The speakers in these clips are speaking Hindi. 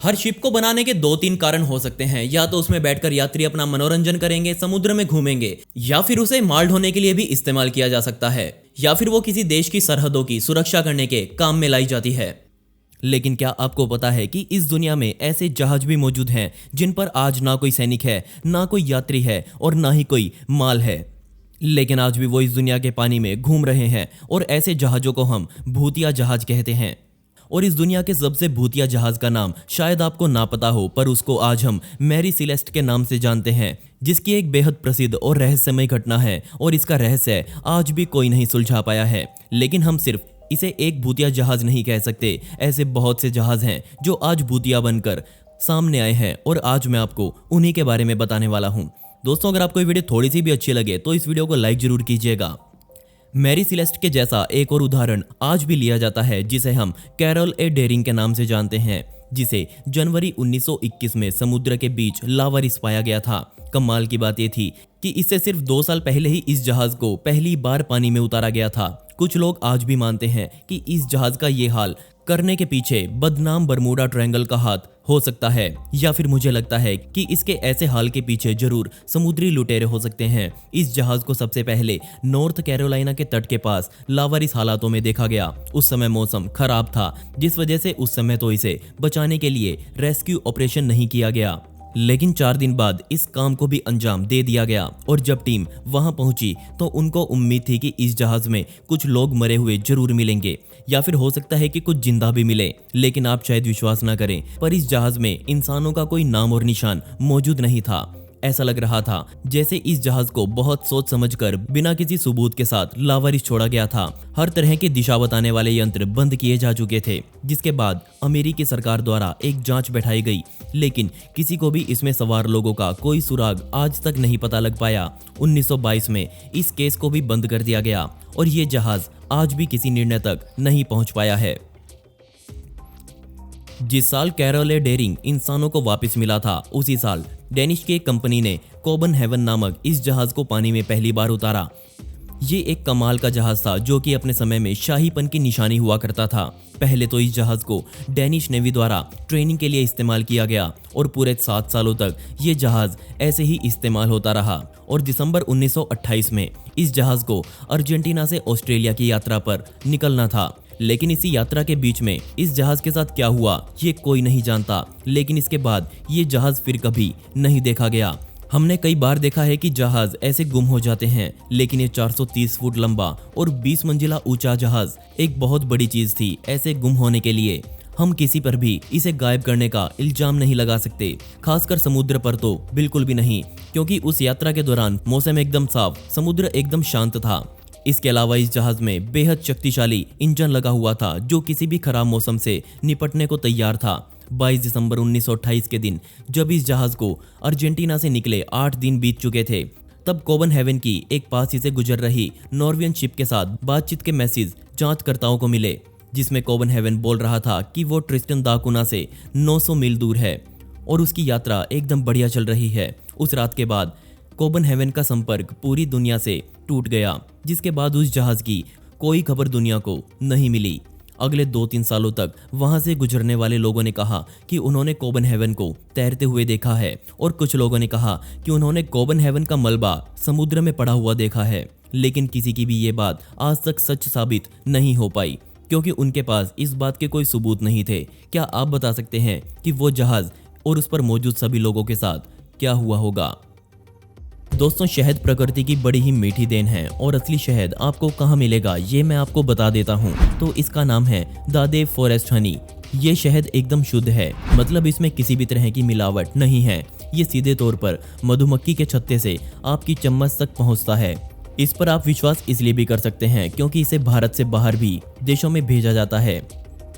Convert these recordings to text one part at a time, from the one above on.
हर शिप को बनाने के दो तीन कारण हो सकते हैं। या तो उसमें बैठकर यात्री अपना मनोरंजन करेंगे, समुद्र में घूमेंगे, या फिर उसे माल ढोने के लिए भी इस्तेमाल किया जा सकता है, या फिर वो किसी देश की सरहदों की सुरक्षा करने के काम में लाई जाती है। लेकिन क्या आपको पता है कि इस दुनिया में ऐसे जहाज भी मौजूद हैं जिन पर आज ना कोई सैनिक है, ना कोई यात्री है और ना ही कोई माल है, लेकिन आज भी वो इस दुनिया के पानी में घूम रहे हैं और ऐसे जहाज़ों को हम भूतिया जहाज कहते हैं। और इस दुनिया के सबसे भूतिया जहाज का नाम शायद आपको ना पता हो, पर उसको आज हम मैरी सिलेस्ट के नाम से जानते हैं, जिसकी एक बेहद प्रसिद्ध और रहस्यमय घटना है और इसका रहस्य आज भी कोई नहीं सुलझा पाया है। लेकिन हम सिर्फ इसे एक भूतिया जहाज नहीं कह सकते, ऐसे बहुत से जहाज हैं जो आज भूतिया बनकर सामने आए हैं और आज मैं आपको उन्हीं के बारे में बताने वाला हूं। दोस्तों, अगर आपको ये वीडियो थोड़ी सी भी अच्छी लगे तो इस वीडियो को लाइक जरूर कीजिएगा। मैरी सिलेस्ट के जैसा एक और उदाहरण आज भी लिया जाता है, जिसे हम कैरोल ए डेरिंग के नाम से जानते हैं, जिसे जनवरी 1921 में समुद्र के बीच लावारिस पाया गया था। कमाल की बात यह थी कि इससे सिर्फ 2 साल पहले ही इस जहाज को पहली बार पानी में उतारा गया था। कुछ लोग आज भी मानते हैं कि इस जहाज का ये हाल करने के पीछे बदनाम बरमूडा ट्रायंगल का हाथ हो सकता है, या फिर मुझे लगता है कि इसके ऐसे हाल के पीछे जरूर समुद्री लुटेरे हो सकते हैं। इस जहाज को सबसे पहले नॉर्थ कैरोलिना के तट के पास लावारिस हालातों में देखा गया। उस समय मौसम खराब था, जिस वजह से उस समय तो इसे बचाने के लिए रेस्क्यू ऑपरेशन नहीं किया गया। लेकिन 4 दिन बाद इस काम को भी अंजाम दे दिया गया और जब टीम वहां पहुंची तो उनको उम्मीद थी कि इस जहाज में कुछ लोग मरे हुए जरूर मिलेंगे, या फिर हो सकता है कि कुछ जिंदा भी मिले। लेकिन आप शायद विश्वास ना करें, पर इस जहाज में इंसानों का कोई नाम और निशान मौजूद नहीं था। ऐसा लग रहा था जैसे इस जहाज को बहुत सोच समझकर बिना किसी सबूत के साथ लावारिस छोड़ा गया था। हर तरह की दिशा बताने वाले यंत्र बंद किए जा चुके थे, जिसके बाद अमेरिकी सरकार द्वारा एक जांच बैठाई गई, लेकिन किसी को भी इसमें सवार लोगों का कोई सुराग आज तक नहीं पता लग पाया। 1922 में इस केस को भी बंद कर दिया गया और ये जहाज आज भी किसी निर्णय तक नहीं पहुंच पाया है। जिस साल कैरोल ए डेरिंग इंसानों को वापस मिला था, उसी साल डेनिश की एक कंपनी ने कोबनहेवन नामक इस जहाज को पानी में पहली बार उतारा। ये एक कमाल का जहाज था जो कि अपने समय में शाहीपन की निशानी हुआ करता था। पहले तो इस जहाज को डेनिश नेवी द्वारा ट्रेनिंग के लिए इस्तेमाल किया गया और पूरे 7 सालों तक ये जहाज ऐसे ही इस्तेमाल होता रहा और दिसंबर 1928 में इस जहाज को अर्जेंटीना से ऑस्ट्रेलिया की यात्रा पर निकलना था। लेकिन इसी यात्रा के बीच में इस जहाज के साथ क्या हुआ ये कोई नहीं जानता, लेकिन इसके बाद ये जहाज फिर कभी नहीं देखा गया। हमने कई बार देखा है कि जहाज ऐसे गुम हो जाते हैं, लेकिन ये 430 फुट लंबा और 20 मंजिला ऊंचा जहाज एक बहुत बड़ी चीज थी ऐसे गुम होने के लिए। हम किसी पर भी इसे गायब करने का इल्जाम नहीं लगा सकते, खासकर समुद्र पर तो बिल्कुल भी नहीं, क्योंकि उस यात्रा के दौरान मौसम एकदम साफ, समुद्र एकदम शांत था। इसके अलावा इस जहाज में बेहद शक्तिशाली इंजन लगा हुआ था जो किसी भी खराब मौसम से निपटने को तैयार था। 22 दिसंबर 1928 के दिन जब इस जहाज को अर्जेंटीना से निकले 8 दिन बीत चुके थे, तब कोबनहेवन की एक पास ही से गुजर रही नॉर्वेजियन शिप के साथ बातचीत के मैसेज जांचकर्ताओं को मिले, जिसमें कोबनहेवन बोल रहा था कि वो ट्रिस्टन दा कुना से 900 मील दूर है और उसकी यात्रा एकदम बढ़िया चल रही है। उस रात के बाद कोबनहेवन का संपर्क पूरी दुनिया से टूट गया, जिसके बाद उस जहाज की कोई खबर दुनिया को नहीं मिली। अगले 2-3 सालों तक वहां से गुजरने वाले लोगों ने कहा कि उन्होंने कोबनहेवन को तैरते हुए देखा है और कुछ लोगों ने कहा कि उन्होंने कोबनहेवन का मलबा समुद्र में पड़ा हुआ देखा है। लेकिन किसी की भी ये बात आज तक सच साबित नहीं हो पाई, क्योंकि उनके पास इस बात के कोई सबूत नहीं थे। क्या आप बता सकते हैं कि वो जहाज और उस पर मौजूद सभी लोगों के साथ क्या हुआ होगा? दोस्तों, शहद प्रकृति की बड़ी ही मीठी देन है और असली शहद आपको कहाँ मिलेगा ये मैं आपको बता देता हूँ। तो इसका नाम है दादेव फॉरेस्ट हनी। ये शहद एकदम शुद्ध है, मतलब इसमें किसी भी तरह की मिलावट नहीं है। ये सीधे तौर पर मधुमक्खी के छत्ते से आपकी चम्मच तक पहुँचता है। इस पर आप विश्वास इसलिए भी कर सकते हैं क्योंकि इसे भारत से बाहर भी देशों में भेजा जाता है,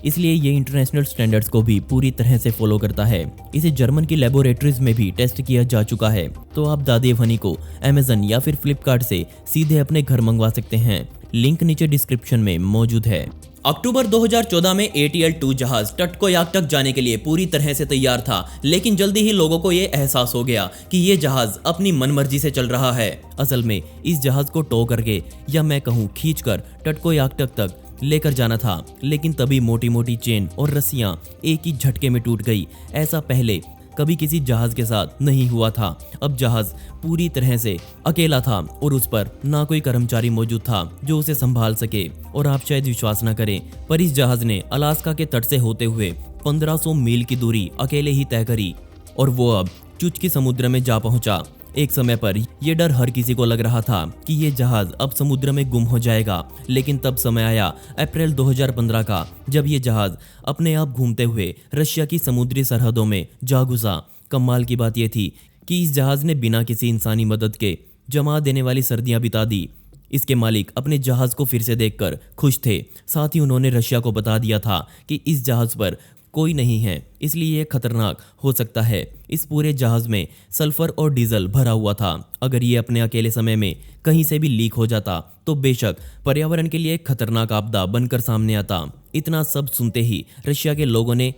इसलिए ये इंटरनेशनल स्टैंडर्ड्स को भी पूरी तरह से फॉलो करता है। इसे जर्मन की लेबोरेटरीज में भी टेस्ट किया जा चुका है। तो आप दादेव हनी को अमेजन या फिर फ्लिपकार्ट से सीधे अपने घर मंगवा सकते हैं। लिंक नीचे डिस्क्रिप्शन में मौजूद है। अक्टूबर 2014 में ATL-2 जहाज टटकोयाक तक जाने के लिए पूरी तरह से तैयार था, लेकिन जल्दी ही लोगों को ये एहसास हो गया कि ये जहाज अपनी मनमर्जी से चल रहा है। असल में इस जहाज को टो करके या मैं कहूँ खींचकर टटकोयाक तक लेकर जाना था, लेकिन तभी मोटी मोटी चेन और रस्सियां एक ही झटके में टूट गई। ऐसा पहले कभी किसी जहाज के साथ नहीं हुआ था। अब जहाज पूरी तरह से अकेला था और उस पर ना कोई कर्मचारी मौजूद था जो उसे संभाल सके। और आप शायद विश्वास न करें, पर इस जहाज ने अलास्का के तट से होते हुए 1500 मील की दूरी अकेले ही तय करी और वो अब चुचकी समुद्र में जा पहुंचा। एक समय पर यह डर हर किसी को लग रहा था कि ये जहाज अब समुद्र में गुम हो जाएगा, लेकिन तब समय आया अप्रैल 2015 का, जब ये जहाज अपने आप घूमते हुए रशिया की समुद्री सरहदों में जा घुसा। कमाल की बात यह थी कि इस जहाज ने बिना किसी इंसानी मदद के जमा देने वाली सर्दियां बिता दी। इसके मालिक अपने जहाज को फिर से देखकर खुश थे। साथ ही उन्होंने रशिया को बता दिया था कि इस जहाज पर कोई नहीं है, इसलिए यह खतरनाक हो सकता है। इस पूरे जहाज में सल्फर और डीजल भरा हुआ था। अगर ये अपने अकेले समय में कहीं से भी लीक हो जाता तो बेशक पर्यावरण के लिए एक खतरनाक आपदा बनकर सामने आता। इतना सब सुनते ही रशिया के लोगों ने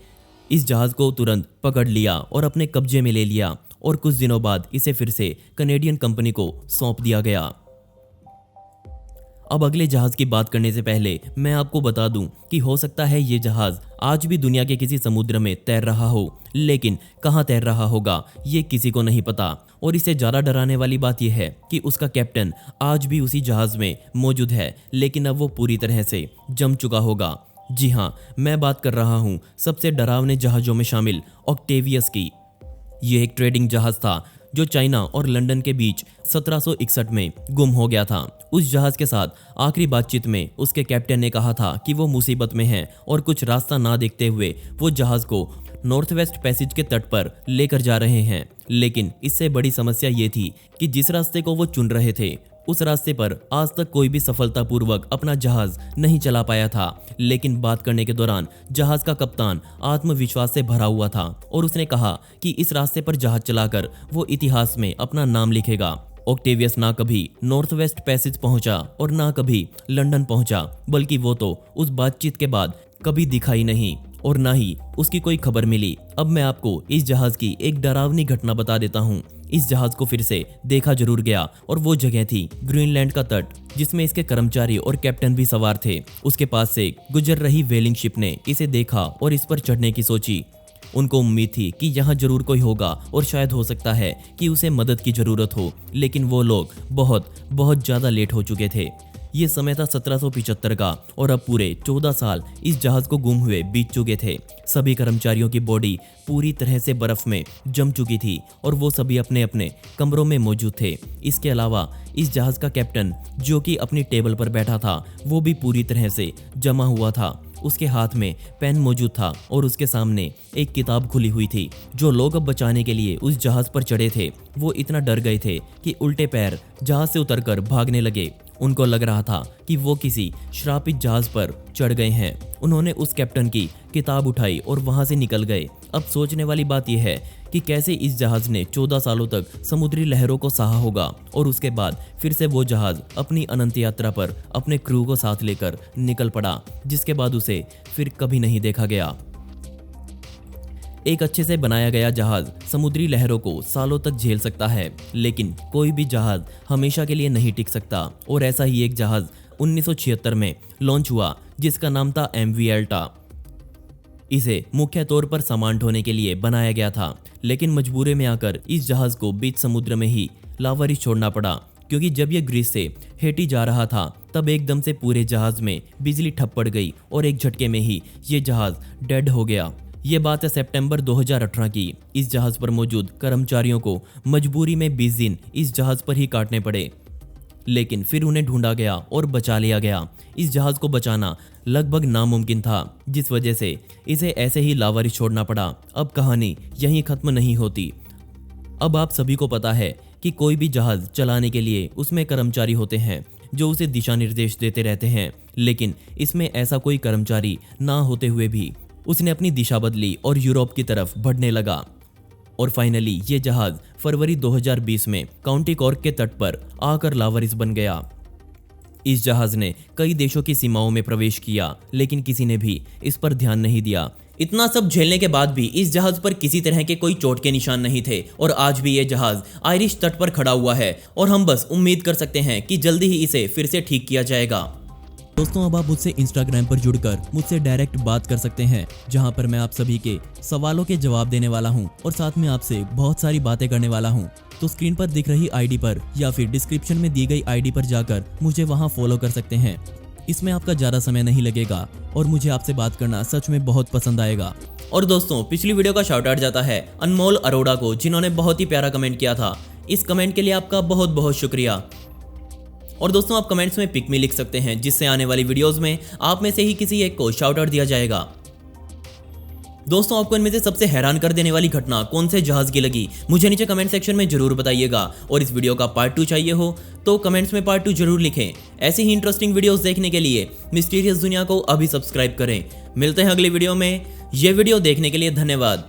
इस जहाज को तुरंत पकड़ लिया और अपने कब्जे में ले लिया और कुछ दिनों बाद इसे फिर से कनेडियन कंपनी को सौंप दिया गया। अब अगले जहाज की बात करने से पहले मैं आपको बता दूं कि हो सकता है ये जहाज आज भी दुनिया के किसी समुद्र में तैर रहा हो, लेकिन कहां तैर रहा होगा ये किसी को नहीं पता। और इससे ज़्यादा डराने वाली बात यह है कि उसका कैप्टन आज भी उसी जहाज में मौजूद है, लेकिन अब वो पूरी तरह से जम चुका होगा। जी हाँ, मैं बात कर रहा हूँ सबसे डरावने जहाज़ों में शामिल ऑक्टेवियस की। ये एक ट्रेडिंग जहाज था जो चाइना और लंदन के बीच 1761 में गुम हो गया था। उस जहाज के साथ आखिरी बातचीत में उसके कैप्टन ने कहा था कि वो मुसीबत में है और कुछ रास्ता ना देखते हुए वो जहाज को नॉर्थ वेस्ट पैसेज के तट पर लेकर जा रहे हैं। लेकिन इससे बड़ी समस्या ये थी कि जिस रास्ते को वो चुन रहे थे उस रास्ते पर आज तक कोई भी सफलतापूर्वक अपना जहाज नहीं चला पाया था। लेकिन बात करने के दौरान जहाज का कप्तान आत्मविश्वास से भरा हुआ था और उसने कहा कि इस रास्ते पर जहाज चलाकर वो इतिहास में अपना नाम लिखेगा। ऑक्टेवियस ना कभी नॉर्थ वेस्ट पैसेज पहुंचा और ना कभी लंदन पहुंचा, बल्कि वो तो उस बातचीत के बाद कभी दिखाई नहीं और ना ही उसकी कोई खबर मिली। अब मैं आपको इस जहाज की एक डरावनी घटना बता देता हूँ। इस जहाज को फिर से देखा जरूर गया और वो जगह थी ग्रीनलैंड का तट, जिसमें इसके कर्मचारी और कैप्टन भी सवार थे। उसके पास से गुजर रही व्हेलिंग शिप ने इसे देखा और इस पर चढ़ने की सोची। उनको उम्मीद थी कि यहाँ जरूर कोई होगा और शायद हो सकता है कि उसे मदद की जरूरत हो, लेकिन वो लोग बहुत ज़्यादा लेट हो चुके थे। ये समय था 1775 का और अब पूरे 14 साल इस जहाज को गुम हुए बीत चुके थे। सभी कर्मचारियों की बॉडी पूरी तरह से बर्फ में जम चुकी थी और वो सभी अपने अपने कमरों में मौजूद थे। इसके अलावा इस जहाज का कैप्टन, जो कि अपनी टेबल पर बैठा था, वो भी पूरी तरह से जमा हुआ था। उसके हाथ में पेन मौजूद था और उसके सामने एक किताब खुली हुई थी। जो लोग अब बचाने के लिए उस जहाज पर चढ़े थे वो इतना डर गए थे कि उल्टे पैर जहाज से उतरकर भागने लगे। उनको लग रहा था कि वो किसी श्रापित जहाज पर चढ़ गए हैं। उन्होंने उस कैप्टन की किताब उठाई और वहां से निकल गए। अब सोचने वाली बात यह है कि कैसे इस जहाज ने 14 सालों तक समुद्री लहरों को सहा होगा और उसके बाद फिर से वो जहाज अपनी अनंत यात्रा पर अपने क्रू को साथ लेकर निकल पड़ा, जिसके बाद उसे फिर कभी नहीं देखा गया। एक अच्छे से बनाया गया जहाज समुद्री लहरों को सालों तक झेल सकता है, लेकिन कोई भी जहाज हमेशा के लिए नहीं टिक सकता। और ऐसा ही एक जहाज 1976 में लॉन्च हुआ जिसका नाम था MV Alta। इसे मुख्य तौर पर सामान ढोने के लिए बनाया गया था, लेकिन मजबूरी में आकर इस जहाज को बीच समुद्र में ही लावारिस छोड़ना पड़ा, क्योंकि जब यह ग्रीस से हेटी जा रहा था तब एकदम से पूरे जहाज में बिजली ठप पड़ गई और एक झटके में ही ये जहाज डेड हो गया। ये बात है सितंबर 2018 की। इस जहाज पर मौजूद कर्मचारियों को मजबूरी में 20 दिन इस जहाज पर ही काटने पड़े, लेकिन फिर उन्हें ढूंढा गया और बचा लिया गया। इस जहाज को बचाना लगभग नामुमकिन था, जिस वजह से इसे ऐसे ही लावारिस छोड़ना पड़ा। अब कहानी यहीं खत्म नहीं होती। अब आप सभी को पता है कि कोई भी जहाज चलाने के लिए उसमें कर्मचारी होते हैं जो उसे दिशा निर्देश देते रहते हैं, लेकिन इसमें ऐसा कोई कर्मचारी ना होते हुए भी उसने अपनी दिशा बदली और यूरोप की तरफ बढ़ने लगा। और फाइनली ये जहाज फरवरी 2020 में काउंटी कॉर्क के तट पर आकर लावारिस बन गया। इस जहाज ने कई देशों की सीमाओं में प्रवेश किया, लेकिन किसी ने भी इस पर ध्यान नहीं दिया। इतना सब झेलने के बाद भी इस जहाज पर किसी तरह के कोई चोट के निशान नहीं थे और आज भी ये जहाज आयरिश तट पर खड़ा हुआ है और हम बस उम्मीद कर सकते हैं कि जल्दी ही इसे फिर से ठीक किया जाएगा। दोस्तों अब आप मुझसे इंस्टाग्राम पर जुड़कर मुझसे डायरेक्ट बात कर सकते हैं, जहां पर मैं आप सभी के सवालों के जवाब देने वाला हूं और साथ में आपसे बहुत सारी बातें करने वाला हूं। तो स्क्रीन पर दिख रही आईडी पर या फिर डिस्क्रिप्शन में दी गई आईडी पर जाकर मुझे वहां फॉलो कर सकते हैं। इसमें आपका ज़्यादा समय नहीं लगेगा और मुझे आपसे बात करना सच में बहुत पसंद आएगा। और दोस्तों पिछली वीडियो का शाउट आउट जाता है अनमोल अरोड़ा को, जिन्होंने बहुत ही प्यारा कमेंट किया था। इस कमेंट के लिए आपका बहुत बहुत शुक्रिया। और दोस्तों आप कमेंट्स में पिक मी लिख सकते हैं, जिससे आने वाली वीडियोस में आप में से ही किसी एक को शाउट आउट दिया जाएगा। दोस्तों आपको इनमें से सबसे हैरान कर देने वाली घटना कौन से जहाज की लगी, मुझे नीचे कमेंट सेक्शन में जरूर बताइएगा। और इस वीडियो का पार्ट 2 चाहिए हो तो कमेंट्स में पार्ट 2 जरूर लिखें। ऐसी ही इंटरेस्टिंग वीडियोस देखने के लिए मिस्टीरियस दुनिया को अभी सब्सक्राइब करें। मिलते हैं अगली वीडियो में। ये वीडियो देखने के लिए धन्यवाद।